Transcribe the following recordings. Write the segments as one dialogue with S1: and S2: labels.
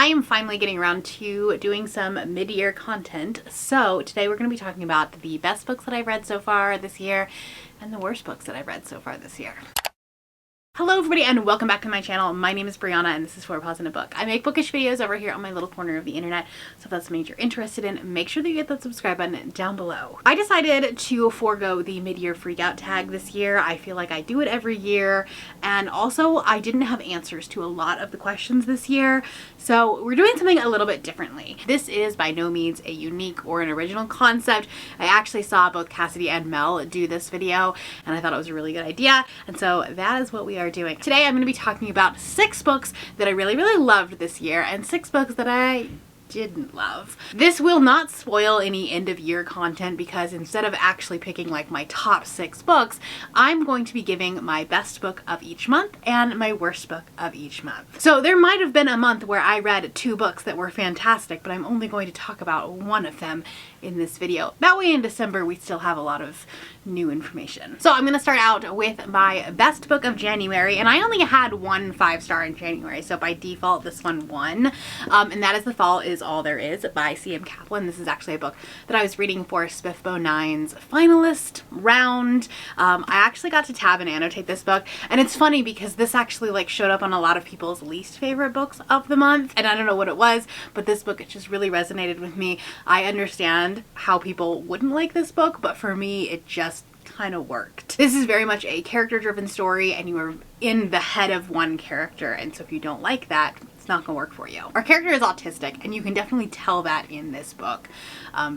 S1: I am finally getting around to doing some mid-year content. So today we're going to be talking about the best books that I've read so far this year and the worst books that I've read so far this year. Hello everybody and welcome back to my channel. My name is Brianna and this is For a Pause in a Book. I make bookish videos over here on my little corner of the internet, so if that's something you're interested in, make sure that you hit that subscribe button down below. I decided to forego the mid-year freakout tag this year. I feel like I do it every year, and also I didn't have answers to a lot of the questions this year, so we're doing something a little bit differently. This is by no means a unique or an original concept. I actually saw both Cassidy and Mel do this video and I thought it was a really good idea, and so that is what we are doing. Today I'm going to be talking about 6 books that I really loved this year and 6 books that I didn't love. This will not spoil any end of year content because instead of actually picking like my top 6 books, I'm going to be giving my best book of each month and my worst book of each month. So there might have been a month where I read 2 books that were fantastic, but I'm only going to talk about one of them in this video. That way in December we still have a lot of new information. So I'm going to start out with my best book of January, and I only had 1 5-star in January, so by default this one won, and that is The Fall Is All There Is by C.M. Kaplan. This is actually a book that I was reading for Spiffbo 9's finalist round. I actually got to tab and annotate this book, and it's funny because this actually like showed up on a lot of people's least favorite books of the month, and I don't know what it was, but this book, it just really resonated with me. I understand how people wouldn't like this book, but for me it just kind of worked. This is very much a character-driven story and you are in the head of one character, and so if you don't like that, it's not gonna work for you. Our character is autistic and you can definitely tell that in this book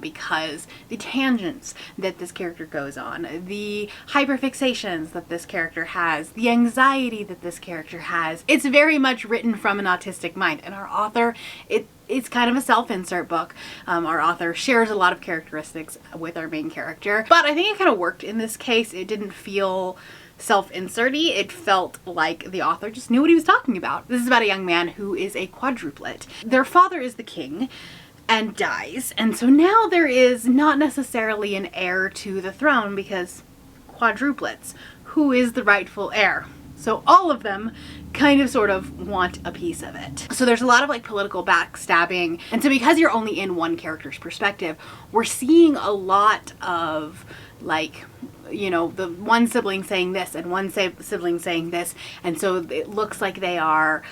S1: because the tangents that this character goes on, the hyperfixations that this character has, the anxiety that this character has, it's very much written from an autistic mind, and our author, it's kind of a self-insert book. Our author shares a lot of characteristics with our main character, but I think it kind of worked in this case. It didn't feel self-inserty. It felt like the author just knew what he was talking about. This is about a young man who is a quadruplet. Their father is the king and dies, and so now there is not necessarily an heir to the throne because quadruplets. Who is the rightful heir? So all of them kind of sort of want a piece of it. So there's a lot of like political backstabbing, and so because you're only in one character's perspective, we're seeing a lot of like, you know, the one sibling saying this and one sibling saying this, and so it looks like they are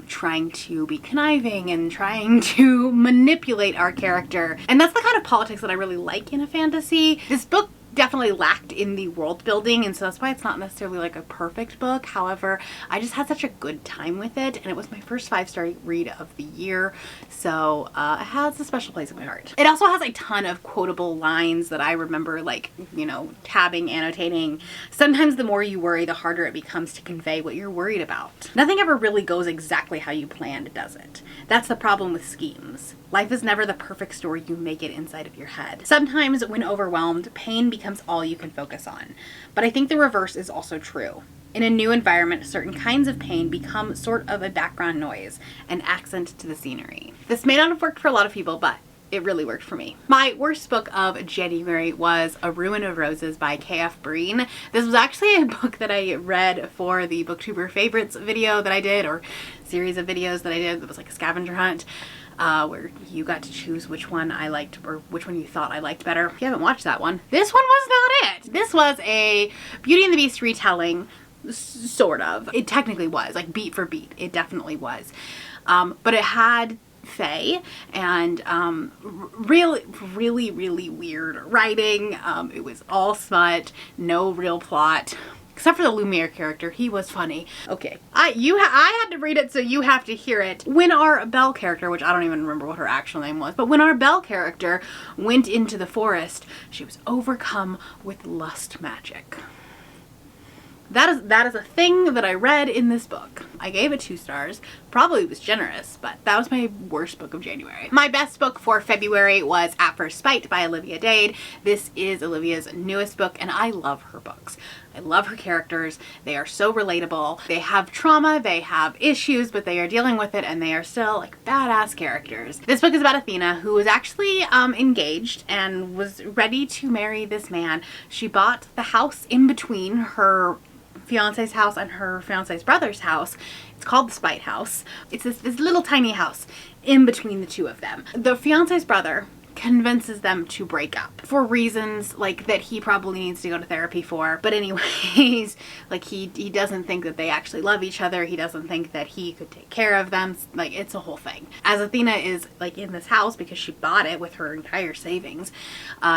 S1: trying to be conniving and trying to manipulate our character, and that's the kind of politics that I really like in a fantasy. This book definitely lacked in the world building, and so that's why it's not necessarily like a perfect book. However, I just had such a good time with it, and it was my first 5-star read of the year, so it has a special place in my heart. It also has a ton of quotable lines that I remember, like, you know, tabbing, annotating. Sometimes the more you worry, the harder it becomes to convey what you're worried about. Nothing ever really goes exactly how you planned, does it? That's the problem with schemes. Life is never the perfect story you make it inside of your head. Sometimes when overwhelmed, pain becomes all you can focus on. But I think the reverse is also true. In a new environment, certain kinds of pain become sort of a background noise, an accent to the scenery. This may not have worked for a lot of people, but it really worked for me. My worst book of January was A Ruin of Roses by K.F. Breene. This was actually a book that I read for the BookTuber favorites video that I did, or series of videos that I did. It was like a scavenger hunt. Where you got to choose which one I liked or which one you thought I liked better. If you haven't watched that one, this one was not it. This was a Beauty and the Beast retelling, sort of. It technically was, like beat for beat. It definitely was. But it had fae and really weird writing. It was all smut, no real plot. Except for the Lumiere character, he was funny. Okay, I had to read it, so you have to hear it. When our Belle character, which I don't even remember what her actual name was, but when our Belle character went into the forest, she was overcome with lust magic. That is a thing that I read in this book. I gave it 2 stars. Probably was generous, but that was my worst book of January. My best book for February was At First Spite by Olivia Dade. This is Olivia's newest book, and I love her books. I love her characters. They are so relatable. They have trauma, they have issues, but they are dealing with it, and they are still like badass characters. This book is about Athena, who was actually engaged and was ready to marry this man. She bought the house in between her fiance's house and her fiance's brother's house. It's called the Spite House. It's this little tiny house in between the two of them. The fiance's brother convinces them to break up for reasons like that he probably needs to go to therapy for. But anyways, like he doesn't think that they actually love each other. He doesn't think that he could take care of them. Like, it's a whole thing. As Athena is like in this house because she bought it with her entire savings.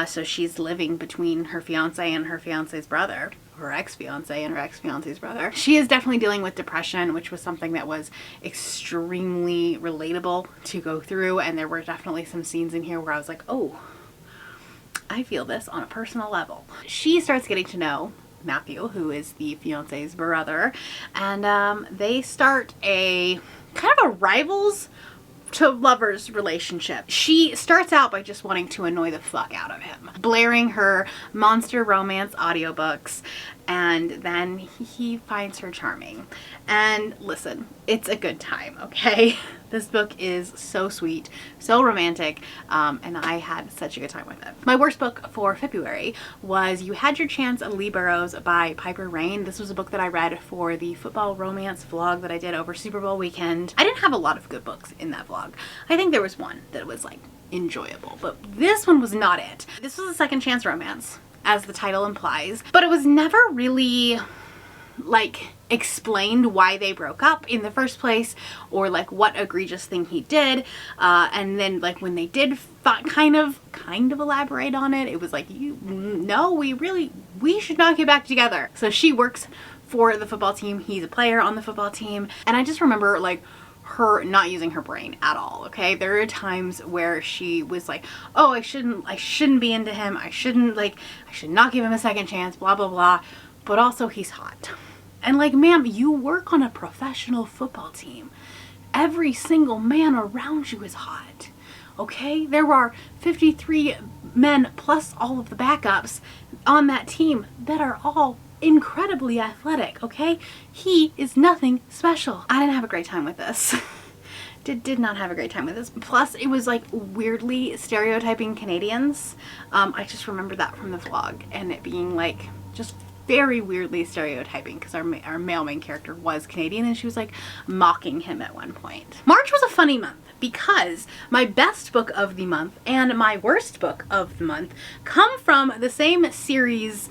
S1: So she's living between her fiance and her fiance's brother. Her ex-fiance and her ex-fiance's brother. She is definitely dealing with depression, which was something that was extremely relatable to go through, and there were definitely some scenes in here where I was like, oh, I feel this on a personal level. She starts getting to know Matthew, who is the fiance's brother, and they start a kind of a rivals to lovers relationship. She starts out by just wanting to annoy the fuck out of him, blaring her monster romance audiobooks, and then he finds her charming. And listen, it's a good time, okay? This book is so sweet, so romantic, and I had such a good time with it. My worst book for February was You Had Your Chance at Lee Burroughs by Piper Rain. This was a book that I read for the football romance vlog that I did over Super Bowl weekend. I didn't have a lot of good books in that vlog. I think there was one that was like enjoyable, but this one was not it. This was a second chance romance, as the title implies, but it was never really like explained why they broke up in the first place, or like what egregious thing he did, and then like when they did kind of elaborate on it, it was like, we should not get back together. So she works for the football team, he's a player on the football team, and I just remember like her not using her brain at all. Okay, there are times where she was like, oh, I shouldn't be into him, I should not give him a second chance, blah blah blah, but also he's hot. And like, ma'am, you work on a professional football team. Every single man around you is hot. Okay, there are 53 men plus all of the backups on that team that are all incredibly athletic. Okay, he is nothing special. I didn't have a great time with this. Did not have a great time with this. Plus, it was like weirdly stereotyping Canadians. I just remember that from the vlog, and it being like just very weirdly stereotyping, because our male main character was Canadian, and she was like mocking him at one point. March was a funny month because my best book of the month and my worst book of the month come from the same series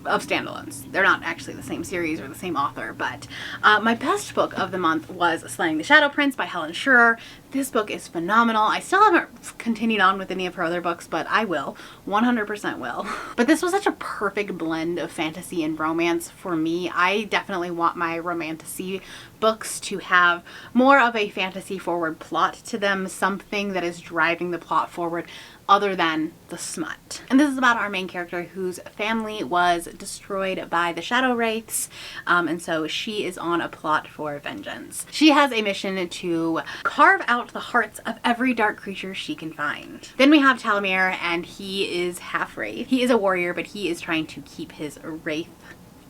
S1: of standalones. They're not actually the same series or the same author, but my best book of the month was Slaying the Shadow Prince by Helen Schurer. This book is phenomenal. I still haven't continued on with any of her other books, but I will. 100% will. But this was such a perfect blend of fantasy and romance for me. I definitely want my romantasy books to have more of a fantasy forward plot to them, something that is driving the plot forward other than the smut. And this is about our main character whose family was destroyed by the Shadow Wraiths, and so she is on a plot for vengeance. She has a mission to carve out the hearts of every dark creature she can find. Then we have Talamir, and he is half wraith. He is a warrior, but he is trying to keep his wraith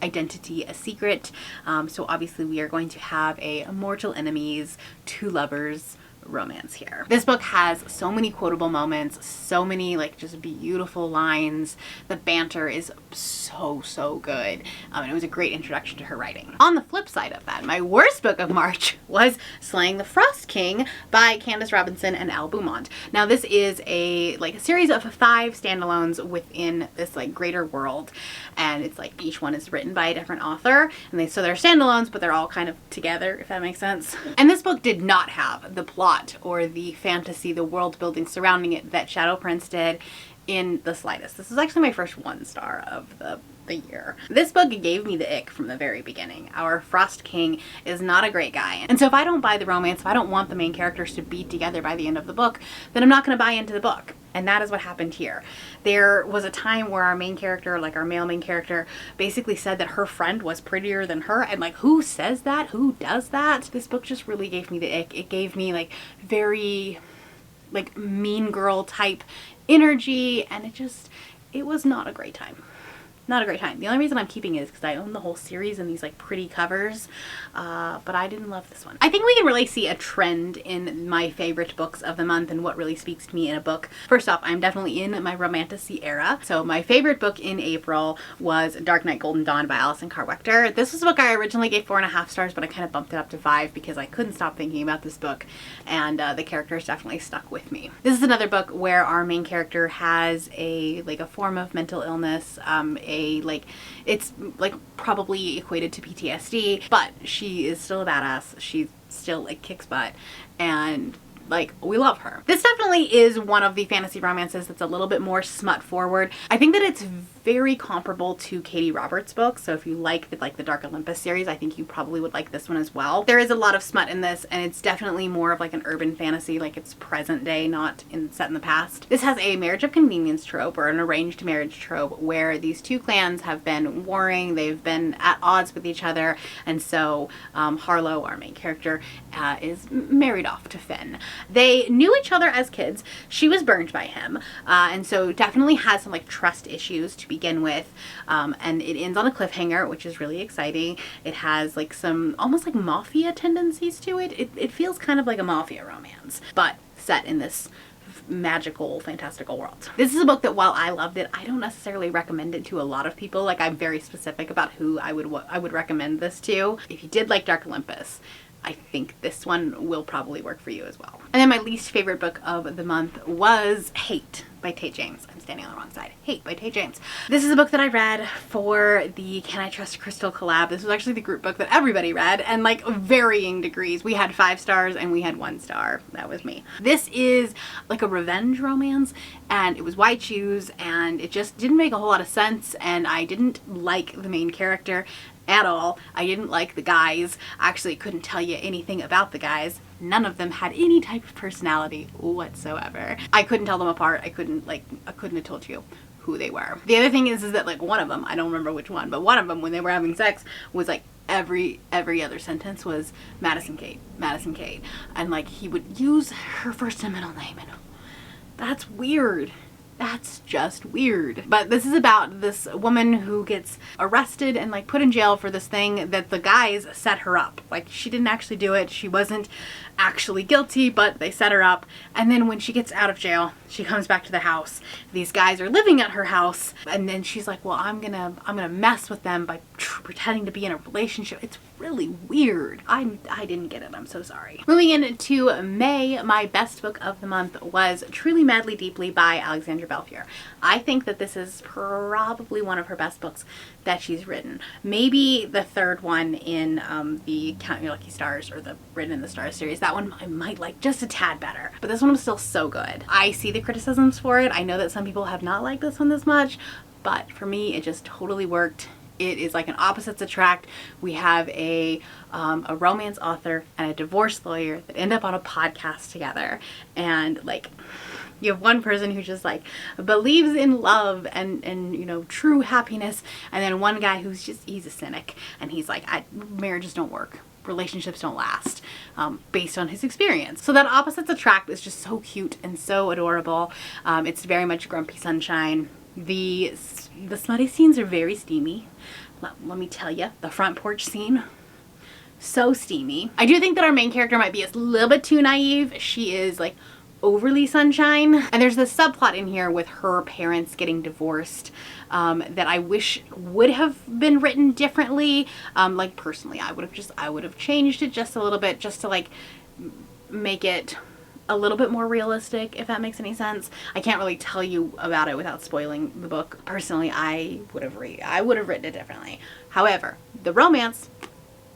S1: identity a secret. So obviously we are going to have a mortal enemies, two lovers romance here. This book has so many quotable moments, so many like just beautiful lines. The banter is so good, and it was a great introduction to her writing. On the flip side of that, my worst book of March was Slaying the Frost King by Candace Robinson and Al Beaumont. Now this is a series of 5 standalones within this like greater world, and it's like each one is written by a different author, and so they're standalones, but they're all kind of together, if that makes sense. And this book did not have the plot or the fantasy, the world building surrounding it that Shadow Prince did in the slightest. This is actually my first 1 star of the year. This book gave me the ick from the very beginning. Our Frost King is not a great guy. And so if I don't buy the romance, if I don't want the main characters to be together by the end of the book, then I'm not going to buy into the book. And that is what happened here. There was a time where our main character, like our male main character, basically said that her friend was prettier than her, and like, who says that? Who does that? This book just really gave me the ick. It gave me like very like mean girl type energy, and it was not a great time. not a great time. The only reason I'm keeping it is because I own the whole series and these like pretty covers, but I didn't love this one. I think we can really see a trend in my favorite books of the month and what really speaks to me in a book. First off, I'm definitely in my romantasy era. So my favorite book in April was Dark Knight Golden Dawn by Alison Carr Wechter. This was a book I originally gave 4.5 stars, but I kind of bumped it up to 5 because I couldn't stop thinking about this book, and the characters definitely stuck with me. This is another book where our main character has a form of mental illness, it's like probably equated to PTSD, but she is still a badass. She still like kicks butt, and like, we love her. This definitely is one of the fantasy romances that's a little bit more smut forward. I think that it's very comparable to Katie Roberts' books. So if you like the Dark Olympus series, I think you probably would like this one as well. There is a lot of smut in this, and it's definitely more of like an urban fantasy, like it's present day, not set in the past. This has a marriage of convenience trope, or an arranged marriage trope, where these two clans have been warring, they've been at odds with each other, and so Harlow, our main character, is married off to Finn. They knew each other as kids. She was burned by him, and so definitely has some like trust issues to begin with, and it ends on a cliffhanger, which is really exciting. It has like some almost like mafia tendencies to it. It feels kind of like a mafia romance, but set in this magical, fantastical world. This is a book that, while I loved it, I don't necessarily recommend it to a lot of people. Like, I'm very specific about who I would recommend this to. If you did like Dark Olympus, I think this one will probably work for you as well. And then my least favorite book of the month was Hate by Tate James. I'm standing on the wrong side. Hate by Tate James. This is a book that I read for the Can I Trust Crystal collab. This was actually the group book that everybody read, and like varying degrees. We had 5 stars and we had 1 star. That was me. This is like a revenge romance, and it was White Shoes, and it just didn't make a whole lot of sense, and I didn't like the main character at all. I didn't like the guys. I actually couldn't tell you anything about the guys. None of them had any type of personality whatsoever. I couldn't tell them apart. I couldn't have told you who they were. The other thing is that like one of them, I don't remember which one, but one of them, when they were having sex, was like every other sentence was Madison Kate, Madison Kate. And like he would use her first and middle name, and that's weird. That's just weird. But this is about this woman who gets arrested and like put in jail for this thing that the guys set her up. Like, she didn't actually do it. She wasn't actually guilty, but they set her up. And then when she gets out of jail, she comes back to the house. These guys are living at her house, and then she's like, well, I'm gonna mess with them by pretending to be in a relationship. It's really weird. I didn't get it. I'm so sorry. Moving into May, my best book of the month was Truly Madly Deeply by Alexandra Belfiore. I think that this is probably one of her best books that she's written. Maybe the third one in the Count Your Lucky Stars, or the Written in the Stars series. That one I might like just a tad better, but this one was still so good. I see the criticisms for it. I know that some people have not liked this one this much, but for me, it just totally worked. It is like an opposites attract. We have a romance author and a divorce lawyer that end up on a podcast together, and like, you have one person who just like believes in love and you know, true happiness, and then one guy who's just, he's a cynic, and he's like, marriages don't work, relationships don't last, based on his experience. So that opposites attract is just so cute and so adorable. It's very much Grumpy Sunshine. The smutty scenes are very steamy. Let me tell you, the front porch scene, so steamy. I do think that our main character might be a little bit too naive. She is like overly sunshine, and there's this subplot in here with her parents getting divorced that I wish would have been written differently. Like, personally, I would have changed it just a little bit, just to like make it a little bit more realistic, if that makes any sense. I can't really tell you about it without spoiling the book. Personally, I would have written it differently. However, the romance,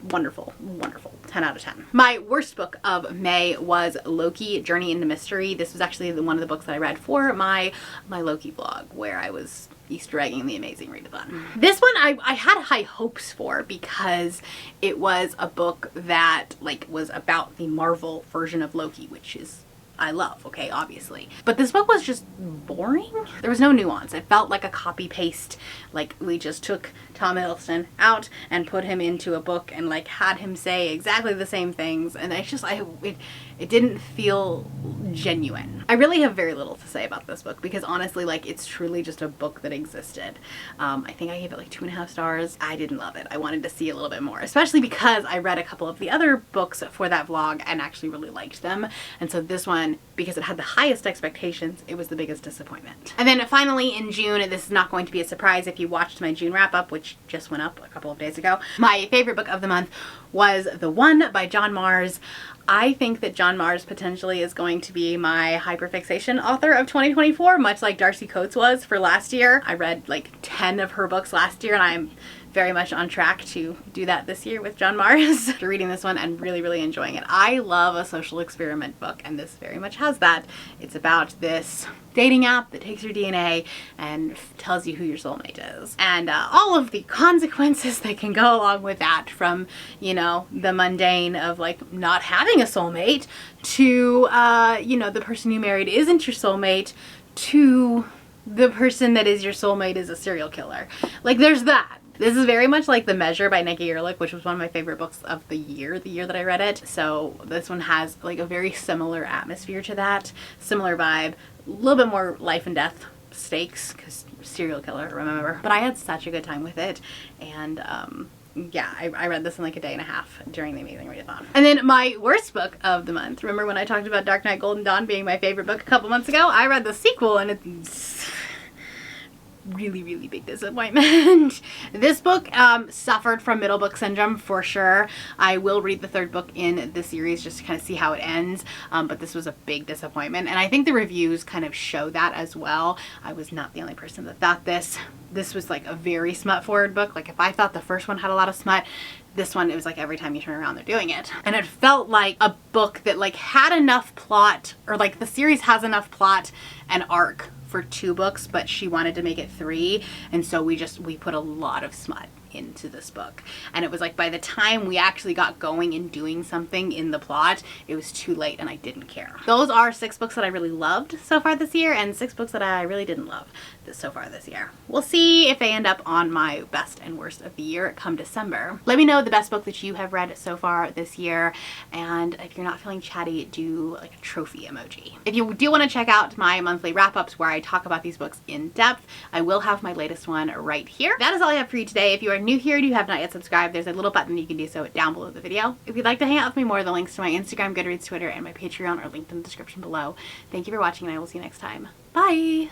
S1: wonderful, wonderful. 10 out of 10. My worst book of May was Loki: Journey into Mystery. This was actually one of the books that I read for my Loki vlog, where I was Easter egging the Amazing Readathon. This one I had high hopes for, because it was a book that like was about the Marvel version of Loki, which is I love, okay, obviously. But this book was just boring. There was no nuance. It felt like a copy paste. Like we just took Tom Hiddleston out and put him into a book and like had him say exactly the same things. And it didn't feel genuine. I really have very little to say about this book because honestly, like it's truly just a book that existed. I think I gave it like 2.5 stars. I didn't love it. I wanted to see a little bit more, especially because I read a couple of the other books for that vlog and actually really liked them. And so this one, because it had the highest expectations, it was the biggest disappointment. And then finally in June, this is not going to be a surprise if you watched my June wrap up, which just went up a couple of days ago. My favorite book of the month was The One by John Mars. I think that John Mars potentially is going to be my hyperfixation author of 2024, much like Darcy Coates was for last year. I read like 10 of her books last year and I'm very much on track to do that this year with John Mars. After reading this one and really enjoying it. I love a social experiment book and this very much has that. It's about this dating app that takes your DNA and tells you who your soulmate is. And all of the consequences that can go along with that, from, you know, the mundane of like not having a soulmate to, you know, the person you married isn't your soulmate, to the person that is your soulmate is a serial killer. Like there's that. This is very much like The Measure by Nikki Erlich, which was one of my favorite books of the year that I read it. So this one has like a very similar atmosphere to that, similar vibe, a little bit more life and death stakes because serial killer, remember. But I had such a good time with it, and yeah, I read this in like a day and a half during the Amazing Readathon. And then my worst book of the month, remember when I talked about Dark Knight Golden Dawn being my favorite book a couple months ago? I read the sequel and it's really big disappointment. This book suffered from middle book syndrome for sure. I will read the third book in the series just to kind of see how it ends, but this was a big disappointment and I think the reviews kind of show that as well. I was not the only person that thought this. This was like a very smut forward book. Like if I thought the first one had a lot of smut, this one, it was like every time you turn around they're doing it. And it felt like a book that like had enough plot, or like the series has enough plot and arc for 2 books, but she wanted to make it 3, and so we put a lot of smut into this book. And it was like by the time we actually got going and doing something in the plot, it was too late and I didn't care. Those are 6 books that I really loved so far this year and 6 books that I really didn't love so far this year. We'll see if they end up on my best and worst of the year come December. Let me know the best book that you have read so far this year, and if you're not feeling chatty, do like a trophy emoji. If you do want to check out my monthly wrap-ups where I talk about these books in depth, I will have my latest one right here. That is all I have for you today. If you are new here and you have not yet subscribed, there's a little button you can do so down below the video. If you'd like to hang out with me more, the links to my Instagram, Goodreads, Twitter, and my Patreon are linked in the description below. Thank you for watching and I will see you next time. Bye!